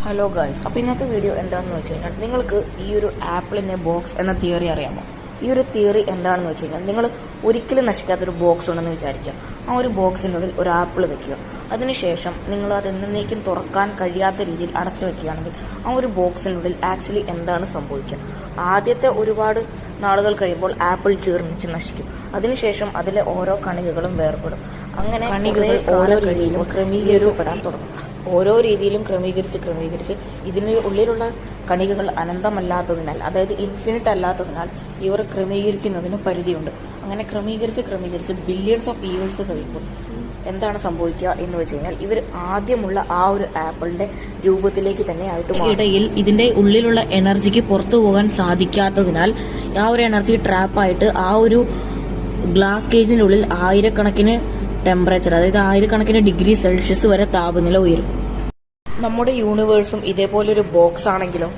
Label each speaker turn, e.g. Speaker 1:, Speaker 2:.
Speaker 1: Hello guys, അപ്പോൾ ഇന്നത്തെ video എന്താണെന്ന് വെച്ച് കഴിഞ്ഞാൽ നിങ്ങൾക്ക് ഈ ഒരു ആപ്പിളിൻ്റെ ബോക്സ് എന്ന തിയറി അറിയാമോ? ഈ ഒരു തിയറി എന്താണെന്ന് വെച്ച് കഴിഞ്ഞാൽ നിങ്ങൾ ഒരിക്കലും നശിക്കാത്തൊരു ബോക്സ് ഉണ്ടെന്ന് വിചാരിക്കുക. ആ ഒരു ബോക്സിനുള്ളിൽ ഒരു ആപ്പിൾ വെക്കുക. അതിനുശേഷം നിങ്ങൾ അത് എന്നേക്കും തുറക്കാൻ കഴിയാത്ത രീതിയിൽ അടച്ചു വെക്കുകയാണെങ്കിൽ ആ ഒരു ബോക്സിനുള്ളിൽ ആക്ച്വലി എന്താണ് സംഭവിക്കുക? ആദ്യത്തെ ഒരുപാട് നാളുകൾ കഴിയുമ്പോൾ ആപ്പിൾ ജീർണിച്ച് നശിക്കും. അതിനുശേഷം അതിലെ ഓരോ കണികകളും വേർപെടും. അങ്ങനെ കണികകൾ ഓരോ രീതിയിലും ക്രമീകരിക്കപ്പെടാൻ തുടങ്ങും. ഓരോ രീതിയിലും ക്രമീകരിച്ച് ഇതിന് ഉള്ളിലുള്ള കണികകൾ അനന്തമല്ലാത്തതിനാൽ, അതായത് ഇൻഫിനിറ്റ് അല്ലാത്തതിനാൽ ഇവർ ക്രമീകരിക്കുന്നതിന് പരിധിയുണ്ട്. അങ്ങനെ ക്രമീകരിച്ച് ബില്യൺസ് ഓഫ് ഇയേഴ്സ് കഴിയുമ്പോൾ എന്താണ് സംഭവിക്കുക എന്ന് വെച്ച് കഴിഞ്ഞാൽ ഇവർ ആദ്യമുള്ള ആ ഒരു ആപ്പിളിന്റെ രൂപത്തിലേക്ക് തന്നെ ആയിട്ട് മാറും. ഇടയിൽ ഇതിന്റെ ഉള്ളിലുള്ള എനർജിക്ക് പുറത്തു പോകാൻ സാധിക്കാത്തതിനാൽ ആ ഒരു എനർജി ട്രാപ്പായിട്ട് ആ ഒരു ഗ്ലാസ് കേജിനുള്ളിൽ ആയിരക്കണക്കിന് ടെമ്പറേച്ചർ, അതായത് ആയിരക്കണക്കിന് ഡിഗ്രി സെൽഷ്യസ് വരെ താപനില ഉയരും. നമ്മുടെ യൂണിവേഴ്സും ഇതേപോലൊരു ബോക്സ് ആണെങ്കിലും